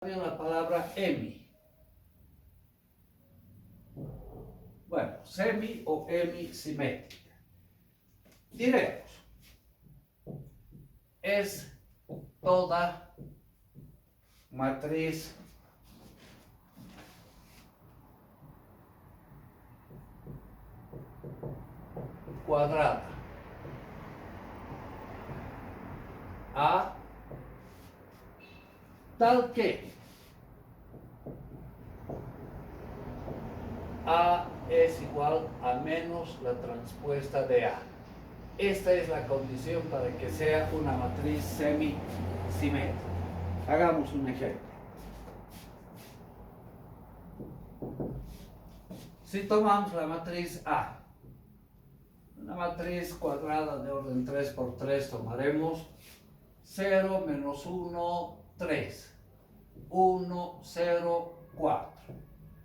la palabra hemi. Bueno, semi o hemisimétrica. Diremos, es toda matriz cuadrada A tal que A es igual a menos la transpuesta de A. Esta es la condición para que sea una matriz semisimétrica. Hagamos un ejemplo. Si tomamos la matriz A, una matriz cuadrada de orden 3 por 3, tomaremos 0, menos 1, 3, 1, 0, 4,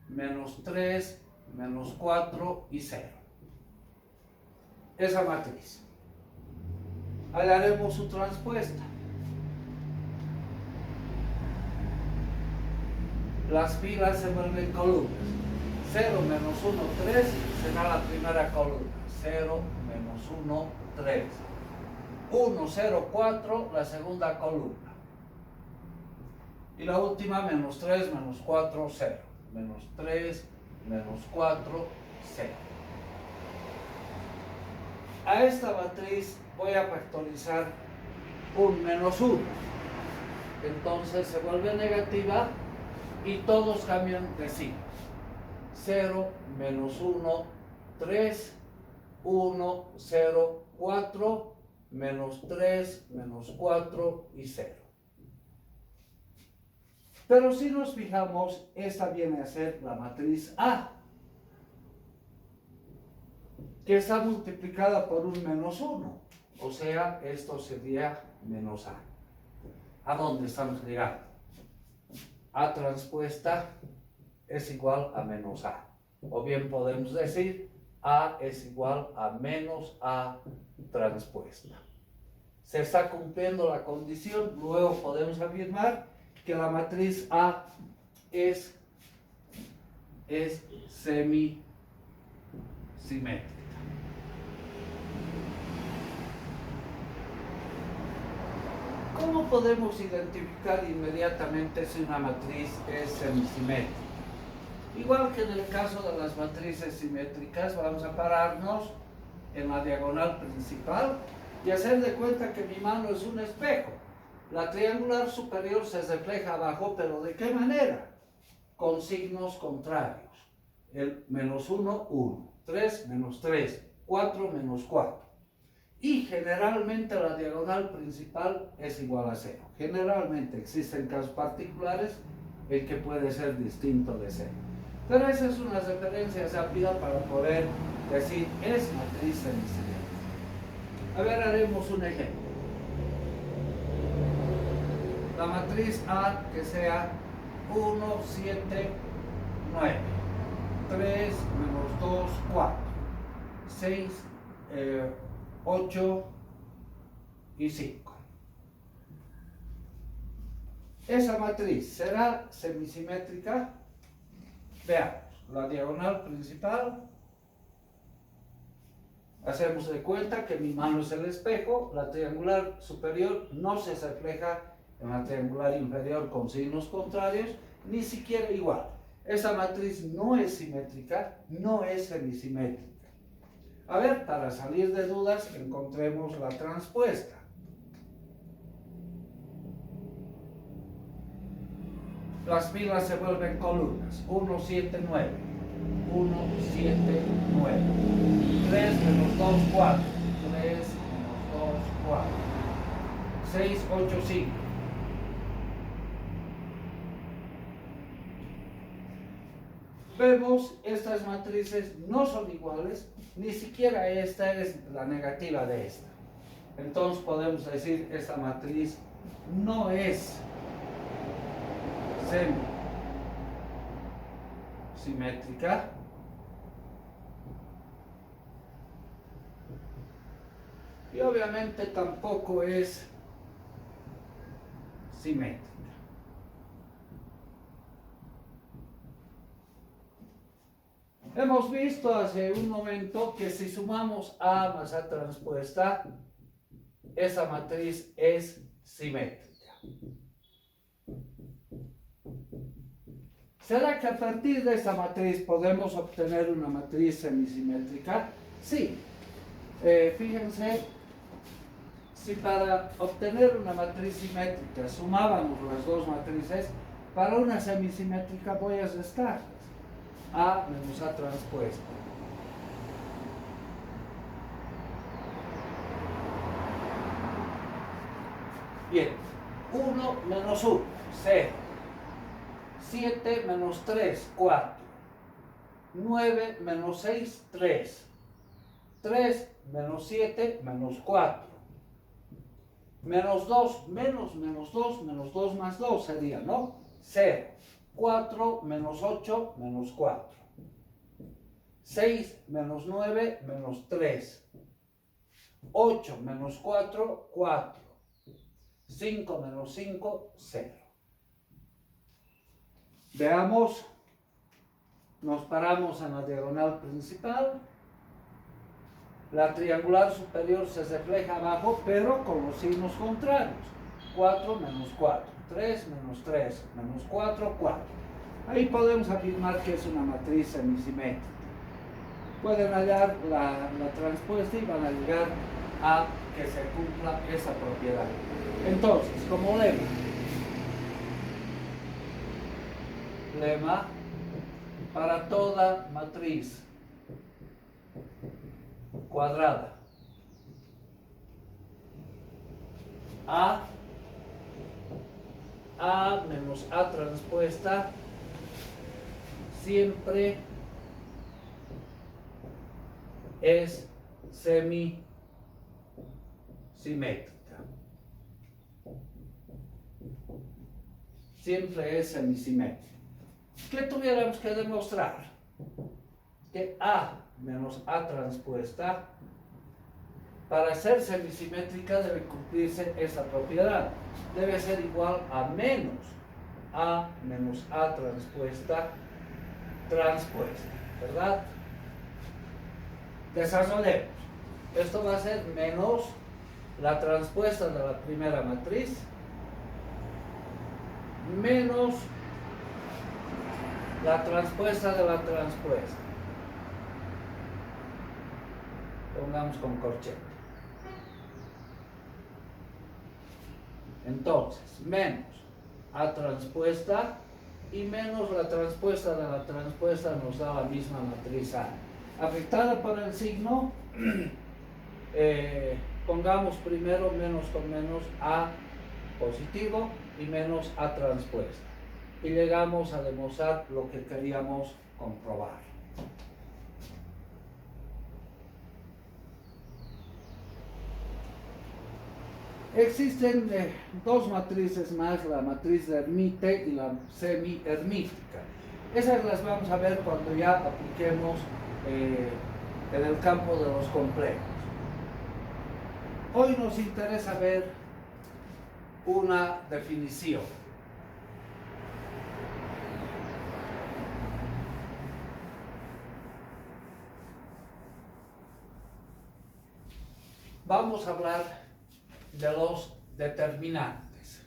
menos 3, menos 4 y 0. Esa matriz. Hallaremos su transpuesta. Las filas se vuelven columnas. 0, menos 1, 3 será la primera columna. 0, menos 1, 3. 1, 0, 4, la segunda columna. Y la última, menos 3, menos 4, 0. Menos 3, menos 4, 0. A esta matriz voy a factorizar un menos 1. Entonces se vuelve negativa y todos cambian de signo. 0, menos 1, 3, 1, 0, 4, menos 3, menos 4 y 0. Pero si nos fijamos, esta viene a ser la matriz A, que está multiplicada por un menos 1. O sea, esto sería menos A. ¿A dónde estamos llegando? A transpuesta es igual a menos A. O bien podemos decir A es igual a menos A transpuesta. Se está cumpliendo la condición, luego podemos afirmar que la matriz A es semisimétrica. ¿Cómo podemos identificar inmediatamente si una matriz es semisimétrica? Igual que en el caso de las matrices simétricas, vamos a pararnos en la diagonal principal y hacer de cuenta que mi mano es un espejo. La triangular superior se refleja abajo, pero ¿de qué manera? Con signos contrarios. El menos 1, 1, 3, menos 3, 4, menos 4. Y generalmente la diagonal principal es igual a 0. Generalmente existen casos particulares en que puede ser distinto de 0. Pero esa es una referencia rápida para poder decir es matriz semisimétrica. A ver, haremos un ejemplo. La matriz A que sea 1, 7, 9, 3, menos 2, 4, 6, 8 y 5. Esa matriz será semisimétrica. Veamos, la diagonal principal, hacemos de cuenta que mi mano es el espejo, la triangular superior no se refleja en la triangular inferior con signos contrarios, ni siquiera igual. Esa matriz no es simétrica, no es semisimétrica. A ver, para salir de dudas, encontremos la transpuesta. Las filas se vuelven columnas. 1, 7, 9. 1, 7, 9. 3 menos 2, 4. 3 menos 2, 4. 6, 8, 5. Vemos, estas matrices no son iguales, ni siquiera esta es la negativa de esta. Entonces podemos decir que esta matriz no es semisimétrica, y obviamente tampoco es simétrica. Hemos visto hace un momento que si sumamos A más A transpuesta, esa matriz es simétrica. ¿Será que a partir de esta matriz podemos obtener una matriz semisimétrica? Sí. Fíjense, si para obtener una matriz simétrica sumábamos las dos matrices, para una semisimétrica voy a restarlas. A menos A transpuesta. Bien, 1 menos 1, 0. 7 menos 3, 4. 9 menos 6, 3. 3 menos 7, menos 4. Menos 2, menos 2 más 2 sería, ¿no? 0. 4 menos 8, menos 4. 6 menos 9, menos 3. 8 menos 4, 4. 5 menos 5, 0. Veamos, nos paramos en la diagonal principal. La triangular superior se refleja abajo, pero con los signos contrarios. 4 menos 4, 3 menos 3, menos 4, 4. Ahí podemos afirmar que es una matriz semisimétrica. Pueden hallar la transpuesta y van a llegar a que se cumpla esa propiedad. Entonces, como lema para toda matriz cuadrada A menos A transpuesta siempre es semisimétrica. Siempre es semisimétrica. ¿Qué tuviéramos que demostrar? Que A menos A transpuesta, para ser semisimétrica debe cumplirse esa propiedad. Debe ser igual a menos A transpuesta, ¿verdad? Desarrollemos. Esto va a ser menos la transpuesta de la primera matriz menos la transpuesta de la transpuesta. Pongamos con corchete. Entonces, menos A transpuesta y menos la transpuesta de la transpuesta nos da la misma matriz A. Afectada por el signo, pongamos primero menos con menos A positivo y menos A transpuesta. Y llegamos a demostrar lo que queríamos comprobar. Existen dos matrices más, la matriz de Hermite y la semi-hermítica. Esas las vamos a ver cuando ya apliquemos en el campo de los complejos. Hoy nos interesa ver una definición. Vamos a hablar de los determinantes.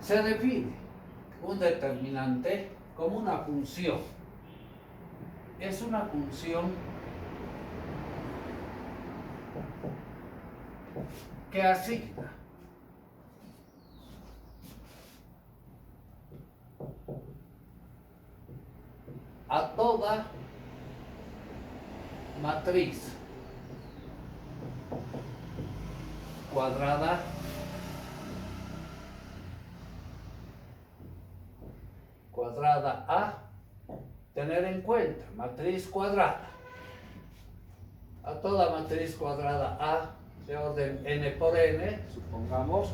Se define un determinante como una función. Es una función que asigna a toda matriz cuadrada A tener en cuenta, matriz cuadrada. A toda matriz cuadrada A de orden n por n, supongamos,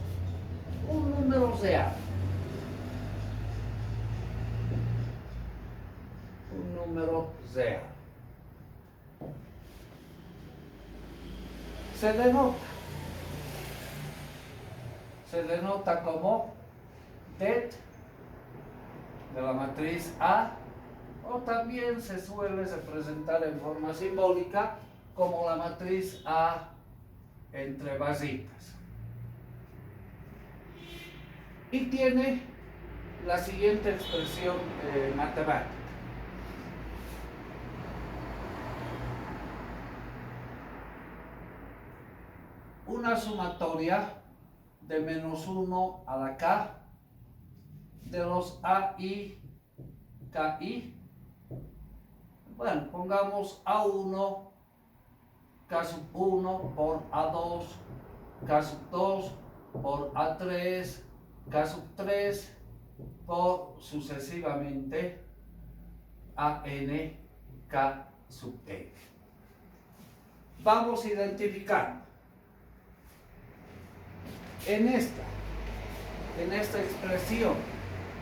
un número real. Un número real. Se denota como det de la matriz A, o también se suele representar en forma simbólica como la matriz A entre barritas. Y tiene la siguiente expresión matemática. Una sumatoria de menos 1 a la k de los AI, KI. Bueno, pongamos A1, K sub 1 por A2, K sub 2 por A3, K sub 3 por sucesivamente AN, K sub N. Vamos identificando. En esta expresión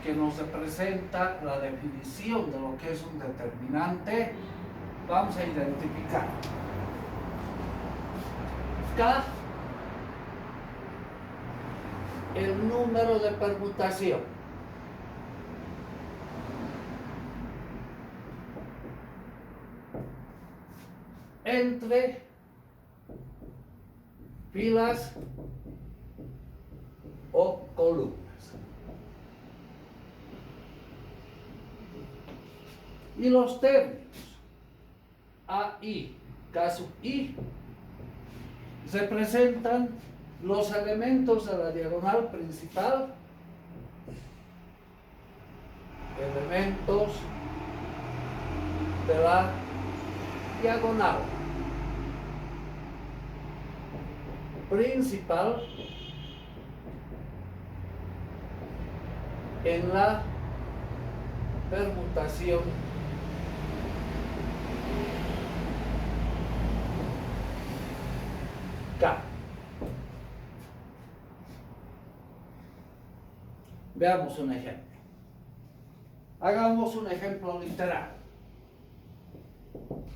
que nos representa la definición de lo que es un determinante, vamos a identificar K, el número de permutación. Entre filas o columnas. Y los términos AI, K sub I, representan los elementos de la diagonal principal, elementos de la diagonal principal en la permutación K. Veamos un ejemplo. Hagamos un ejemplo literal.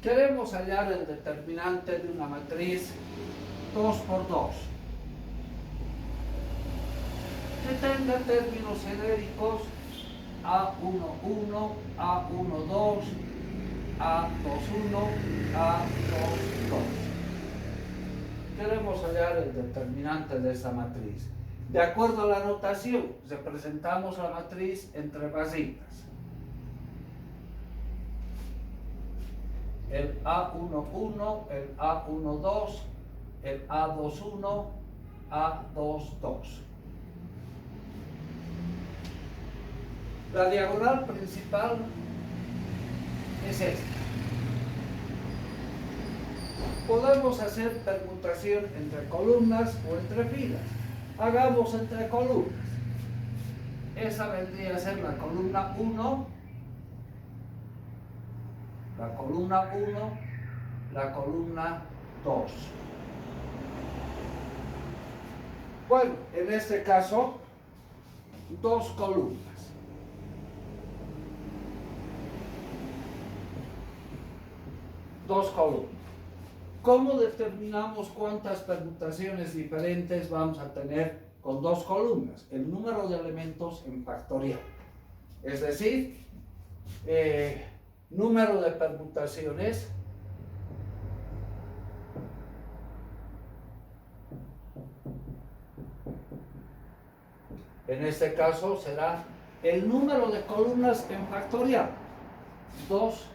Queremos hallar el determinante de una matriz 2 por 2 que tenga términos genéricos A11, A12, A21, A22. Queremos hallar el determinante de esta matriz. De acuerdo a la notación, representamos la matriz entre barritas. El A11, el A12, el A21, A22. La diagonal principal es esta. Podemos hacer permutación entre columnas o entre filas. Hagamos entre columnas. Esa vendría a ser la columna 1, la columna 1, la columna 2. Bueno, en este caso, dos columnas. Dos columnas. ¿Cómo determinamos cuántas permutaciones diferentes vamos a tener con dos columnas? El número de elementos en factorial. Es decir, número de permutaciones en este caso será el número de columnas en factorial. 2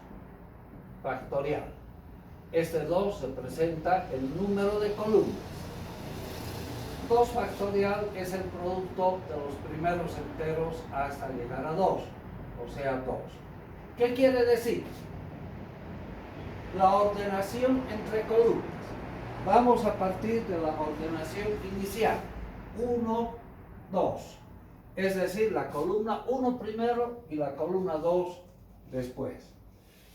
factorial. Este 2 representa el número de columnas. 2 factorial es el producto de los primeros enteros hasta llegar a 2, o sea 2. ¿Qué quiere decir? La ordenación entre columnas. Vamos a partir de la ordenación inicial. 1, 2. Es decir, la columna 1 primero y la columna 2 después.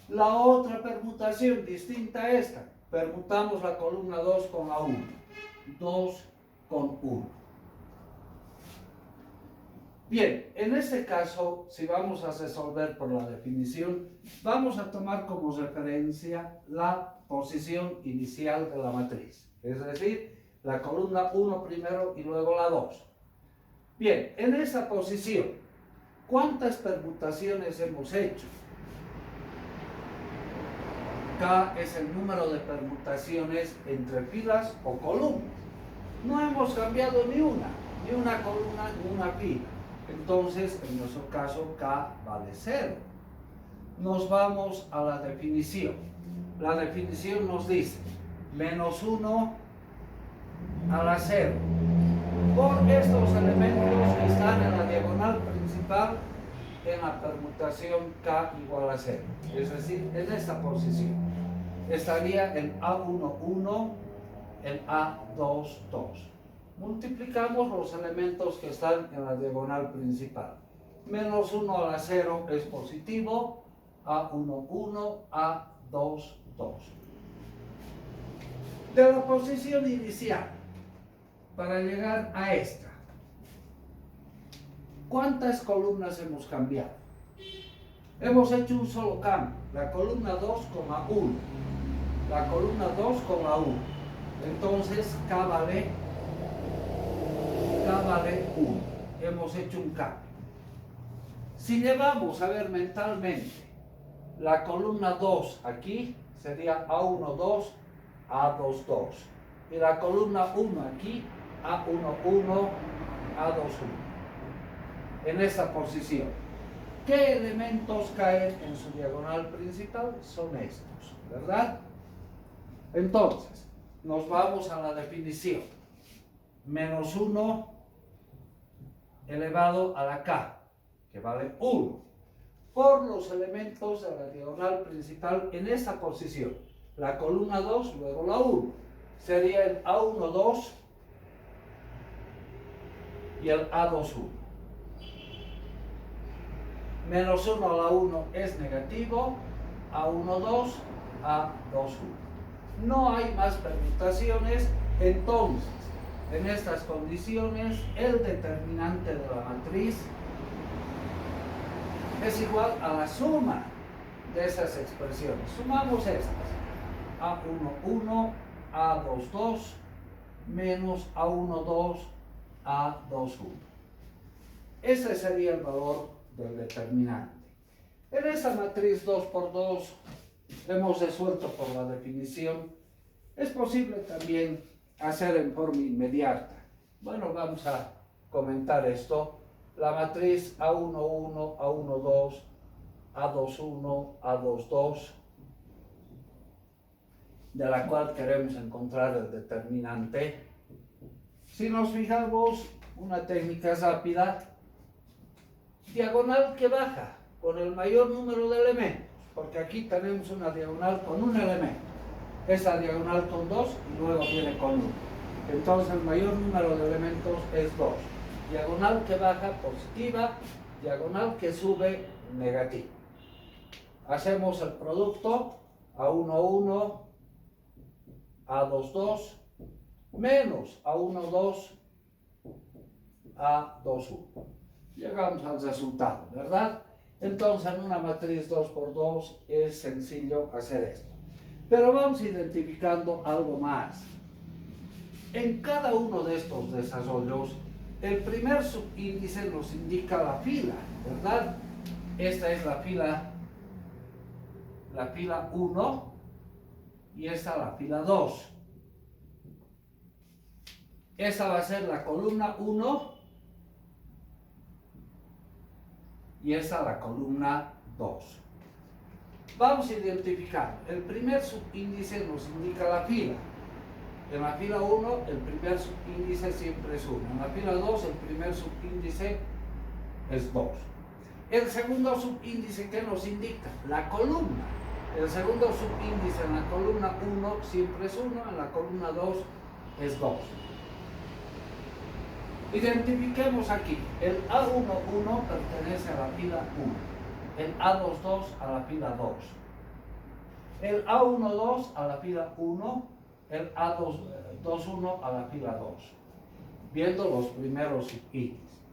La otra permutación distinta a esta, permutamos la columna 2 con la 1. 2 con 1. Bien, en este caso, si vamos a resolver por la definición, vamos a tomar como referencia la posición inicial de la matriz, es decir, la columna 1 primero y luego la 2. Bien, en esa posición, ¿cuántas permutaciones hemos hecho? K es el número de permutaciones entre filas o columnas. No hemos cambiado ni una columna ni una fila. Entonces, en nuestro caso, K vale 0. Nos vamos a la definición. La definición nos dice menos 1 a la 0. Por estos elementos que están en la diagonal principal en la permutación K igual a 0. Es decir, en esta posición estaría el A1, 1, el A2, 2. Multiplicamos los elementos que están en la diagonal principal. Menos 1 a la 0 es positivo, A1, 1, A2, 2. De la posición inicial, para llegar a esta, ¿cuántas columnas hemos cambiado? Hemos hecho un solo cambio, la columna 2, 1. La columna 2, 1. Entonces, K vale 1. Hemos hecho un cambio. Si llevamos a ver mentalmente la columna 2 aquí, sería A1, 2, A2, 2. Y la columna 1 aquí, A1, 1, A2, 1. En esta posición. ¿Qué elementos caen en su diagonal principal? Son estos, ¿verdad? Entonces, nos vamos a la definición. Menos 1 elevado a la K, que vale 1, por los elementos de la diagonal principal en esta posición. La columna 2, luego la 1. Sería el A1, 2 y el A2, 1. Menos 1 a la 1 es negativo, A1, 2, A2, 1. No hay más permutaciones, entonces, en estas condiciones, el determinante de la matriz es igual a la suma de esas expresiones. Sumamos estas. A1, 1, A2, 2, menos A1, 2, A2, 1. Ese sería el valor del determinante. En esta matriz 2 por 2 hemos resuelto por la definición. Es posible también hacer en forma inmediata. Bueno, vamos a comentar esto. La matriz A1, 1, A1, 2, A2, 1, A2, 2, de la cual queremos encontrar el determinante. Si nos fijamos, una técnica rápida, diagonal que baja con el mayor número de elementos, porque aquí tenemos una diagonal con un elemento, esa diagonal con 2 y luego viene con 1. Entonces el mayor número de elementos es 2. Diagonal que baja, positiva, diagonal que sube, negativa. Hacemos el producto, A1, 1, A2, 2, menos A1, 2, A2, 1. Llegamos al resultado, ¿verdad? Entonces en una matriz 2 por 2 es sencillo hacer esto. Pero vamos identificando algo más. En cada uno de estos desarrollos, el primer subíndice nos indica la fila, ¿verdad? Esta es la fila 1 y esta la fila 2. Esta va a ser la columna 1 y esta la columna 2. Vamos a identificar. El primer subíndice nos indica la fila. En la fila 1 el primer subíndice siempre es 1. En la fila 2 el primer subíndice es 2. El segundo subíndice, ¿qué nos indica? La columna. El segundo subíndice en la columna 1 siempre es 1, en la columna 2 es 2. Identifiquemos aquí, el A1, 1 pertenece a la fila 1, el A2, 2 a la fila 2. el A12 a la fila 1, el A21 a la fila 2, viendo los primeros subíndices.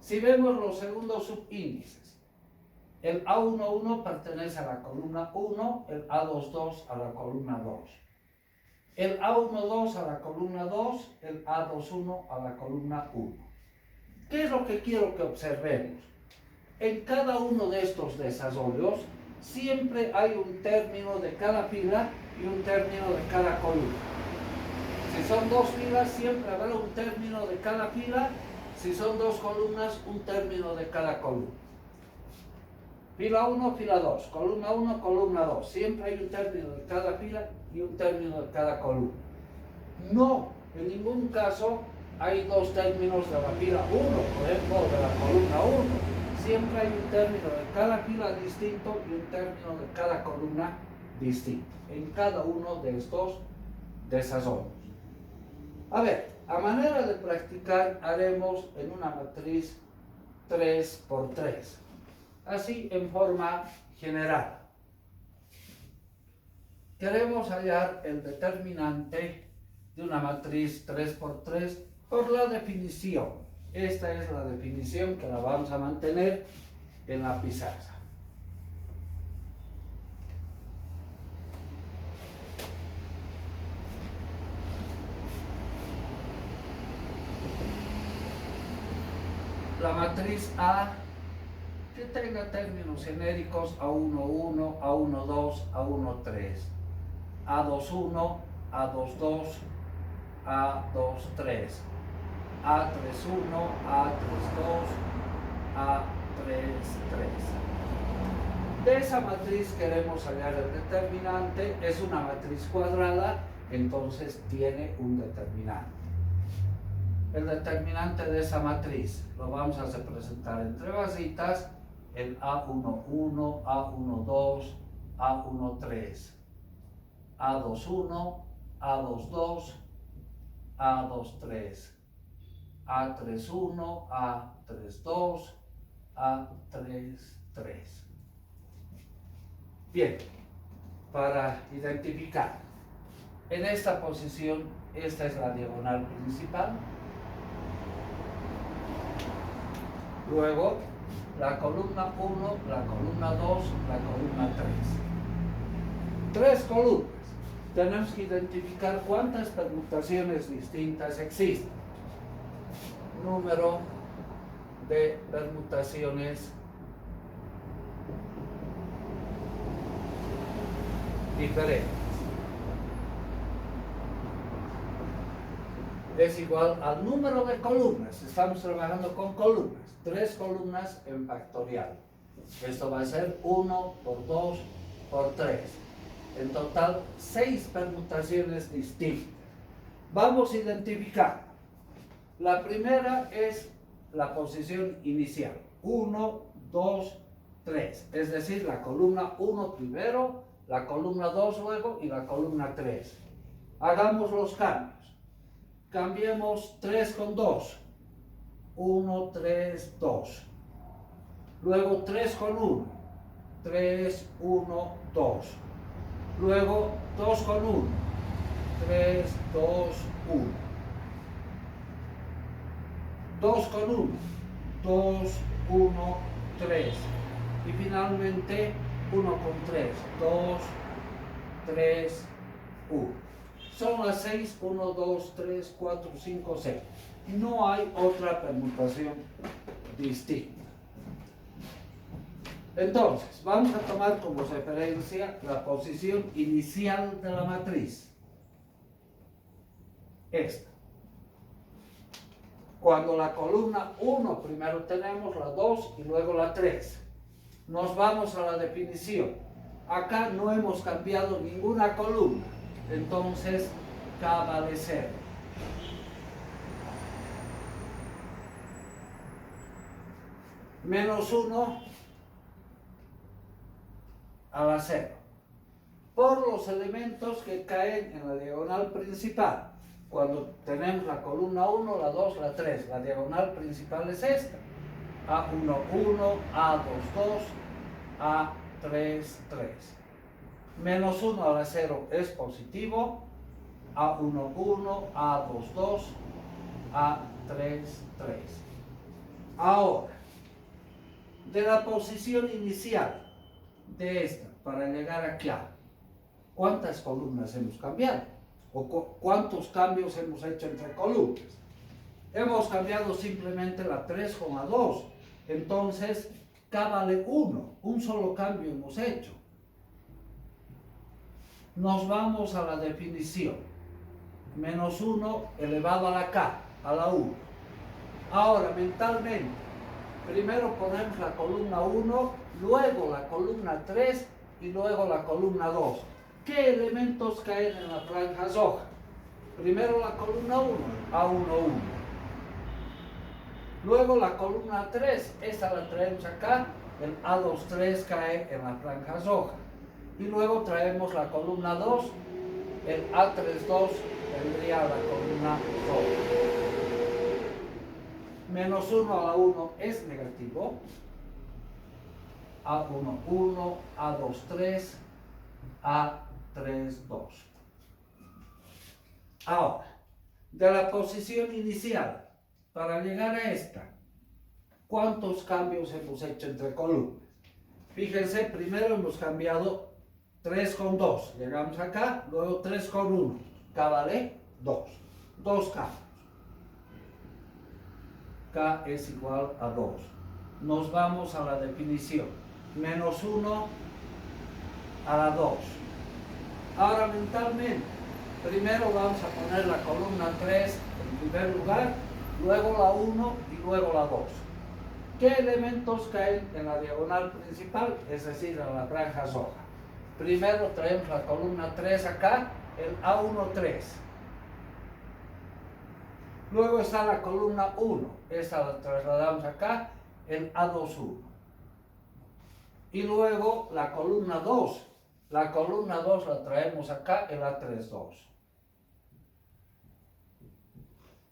Si vemos los segundos subíndices, el A11 pertenece a la columna 1, el A22 a la columna 2. El A12 a la columna 2, el A21 a la columna 1. ¿Qué es lo que quiero que observemos? En cada uno de estos desarrollos siempre hay un término de cada fila y un término de cada columna. Si son dos filas, siempre habrá un término de cada fila. Si son dos columnas, un término de cada columna. Fila 1, fila 2, columna 1, columna 2. Siempre hay un término de cada fila y un término de cada columna. No, en ningún caso hay dos términos de la fila 1, por ejemplo, de la columna 1. Siempre hay un término de cada fila distinto y un término de cada columna distinto, en cada uno de estos desarrollos. A ver, a manera de practicar, haremos en una matriz 3×3, así en forma general. Queremos hallar el determinante de una matriz 3×3 por la definición. Esta es la definición que la vamos a mantener en la pizarra. La matriz A que tenga términos genéricos A11, A12, A13, A21, A22, A23, A31, A32, A33. De esa matriz queremos hallar el determinante. Es una matriz cuadrada, entonces tiene un determinante. El determinante de esa matriz lo vamos a representar entre basitas, el A11, A12, A13, A21, A22, A23, A31, A32, A33. Bien, para identificar, en esta posición, esta es la diagonal principal. Luego, la columna 1, la columna 2, la columna 3. Tres columnas. Tenemos que identificar cuántas permutaciones distintas existen. Número de permutaciones diferentes es igual al número de columnas. Estamos trabajando con columnas. 3 columnas en factorial. Esto va a ser 1 por 2 por 3. En total, 6 permutaciones distintas. Vamos a identificar. La primera es la posición inicial. 1, 2, 3. Es decir, la columna 1 primero, la columna 2 luego y la columna 3. Hagamos los cambios. Cambiemos 3 con 2. 1, 3, 2. Luego 3 con 1. 3, 1, 2. Luego 2 con 1. 3, 2, 1. 2 con 1. 2, 1, 3. Y finalmente 1 con 3. 2, 3, 1. Son las 6, 1, 2, 3, 4, 5, 6. No hay otra permutación distinta. Entonces, vamos a tomar como referencia la posición inicial de la matriz. Esta. Cuando la columna 1 primero tenemos la 2 y luego la 3. Nos vamos a la definición. Acá no hemos cambiado ninguna columna. Entonces, K vale 0. Menos 1 a la 0. Por los elementos que caen en la diagonal principal. Cuando tenemos la columna 1, la 2, la 3. La diagonal principal es esta. A11, A22, A33. Menos 1 a la 0 es positivo. A1, 1, A2, 2, A3, 3. Ahora, de la posición inicial de esta para llegar aquí, ¿cuántas columnas hemos cambiado? ¿O cuántos cambios hemos hecho entre columnas? Hemos cambiado simplemente la 3 con la 2. Entonces, K vale 1. Un solo cambio hemos hecho. Nos vamos a la definición. Menos 1 elevado a la K, a la 1. Ahora, mentalmente, primero ponemos la columna 1, luego la columna 3 y luego la columna 2. ¿Qué elementos caen en la franja roja? Primero la columna 1, A1, 1. Luego la columna 3, esta la traemos acá, el A2, 3 cae en la franja roja. Y luego traemos la columna 2, el A3, 2 vendría a la columna roja. Menos 1 a la 1 es negativo. A1, 1, A2, 3, A3, 2. Ahora, de la posición inicial para llegar a esta, ¿cuántos cambios hemos hecho entre columnas? Fíjense, primero hemos cambiado 3 con 2. Llegamos acá, luego 3 con 1. K vale 2. 2 cambios. K es igual a 2. Nos vamos a la definición. Menos 1 a la 2. Ahora mentalmente, primero vamos a poner la columna 3 en primer lugar, luego la 1 y luego la 2. ¿Qué elementos caen en la diagonal principal? Es decir, en la franja roja. Primero traemos la columna 3 acá, el A1, 3. Luego está la columna 1, esta la trasladamos acá, el A2, 1. Y luego la columna 2, la columna 2 la traemos acá, el A3, 2.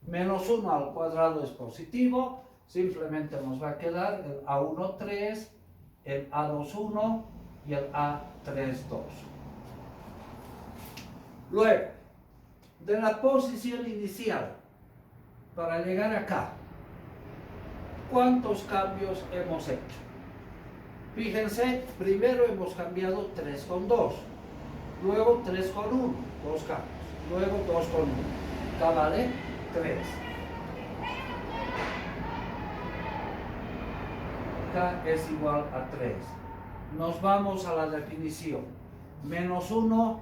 Menos 1 al cuadrado es positivo, simplemente nos va a quedar el A1, 3, el A2, 1 y el A3, 2. Luego, de la posición inicial para llegar acá, ¿cuántos cambios hemos hecho? Fíjense, primero hemos cambiado 3 con 2, luego 3 con 1, 2 cambios, luego 2 con 1. K vale 3. K es igual a 3. Nos vamos a la definición. Menos 1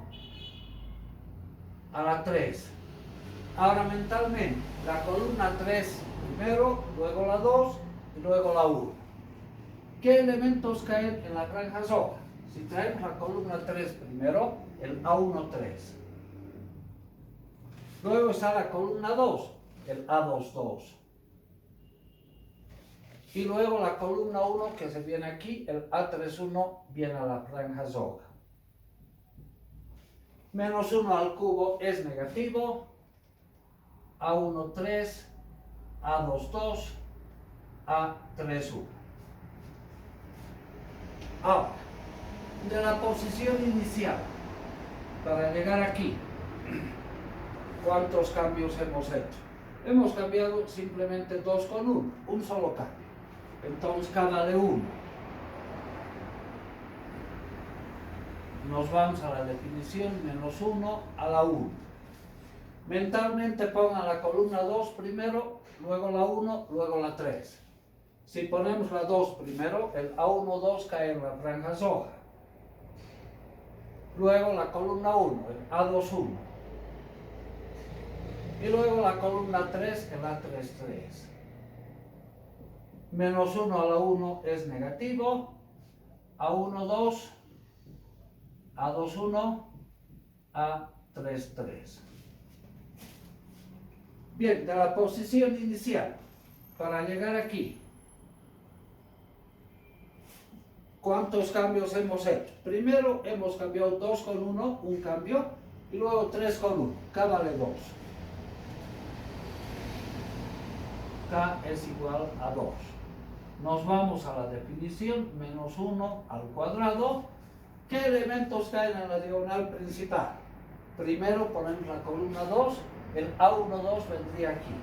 a la 3. Ahora mentalmente, la columna 3 primero, luego la 2 y luego la 1. ¿Qué elementos caen en la franja roja? Si traemos la columna 3 primero, el A1, 3. Luego está la columna 2, el A2, 2. Y luego la columna 1 que se viene aquí, el A3, 1, viene a la franja roja. Menos 1 al cubo es negativo. A1, 3, A2, 2, A3, 1. Ahora, de la posición inicial para llegar aquí, ¿cuántos cambios hemos hecho? Hemos cambiado simplemente 2 con 1, un solo cambio. Entonces K vale 1. Nos vamos a la definición, menos 1 a la 1. Mentalmente pongan la columna 2 primero, luego la 1, luego la 3. Si ponemos la 2 primero, el A1, 2 cae en la franja roja. Luego la columna 1, el A2, 1. Y luego la columna 3, el A3, 3. Menos 1 a la 1 es negativo. A1, 2. A2, 1. A3, 3. Bien, de la posición inicial para llegar aquí, ¿cuántos cambios hemos hecho? Primero hemos cambiado 2 con 1, un cambio, y luego 3 con 1, K vale 2. K es igual a 2. Nos vamos a la definición, menos 1 al cuadrado, ¿Qué elementos caen en la diagonal principal? Primero ponemos la columna 2, el A12 vendría aquí.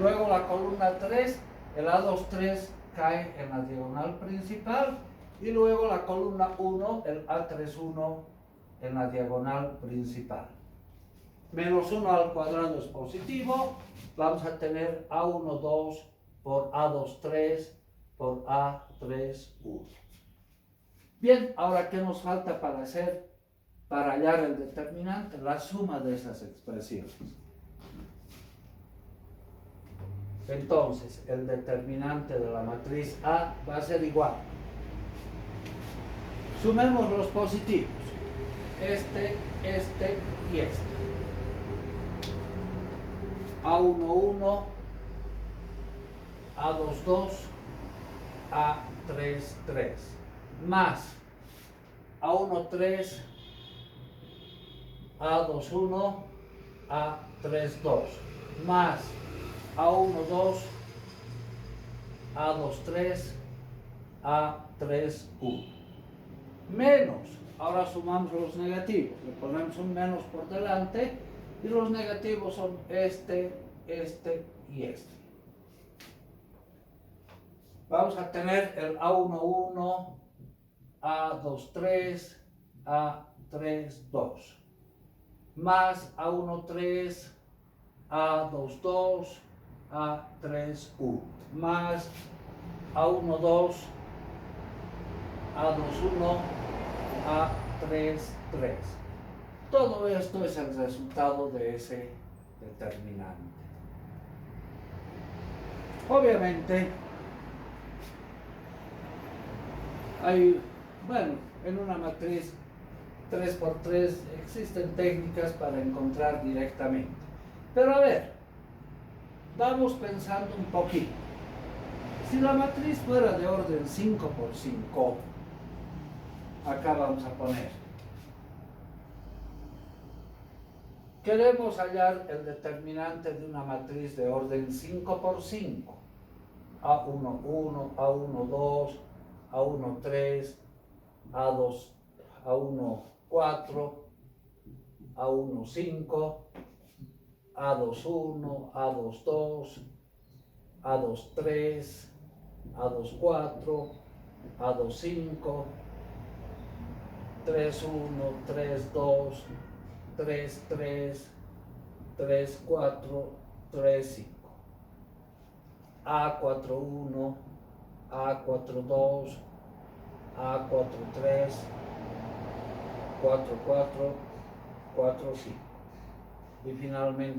Luego la columna 3, el A23 cae en la diagonal principal. Y luego la columna 1, el A31 en la diagonal principal. Menos 1 al cuadrado es positivo. Vamos a tener A12 por A23 por A31. Bien, ahora ¿qué nos falta para hallar el determinante? La suma de esas expresiones. Entonces, el determinante de la matriz A va a ser igual. Sumemos los positivos. Este y este. A11, A22, A33. Más A13, A21, A32. Más A12, A23, A31. Menos, ahora sumamos los negativos, le ponemos un menos por delante y los negativos son este y este. Vamos a tener el A11, A23, A32, más A13, A22, A31, más A12, A21, A33. Todo esto es el resultado de ese determinante. Obviamente, en una matriz 3×3 existen técnicas para encontrar directamente. Pero a ver, vamos pensando un poquito. Si la matriz fuera de orden 5×5, acá vamos a poner. Queremos hallar el determinante de una matriz de orden 5×5. A11, A12, A13, A14, A15, A21, A22, A23, A24, A25, 3,1, 3,2, 3,3, 3,4, 3,5. A41, A42, A43, 4,4, 4,5. Y finalmente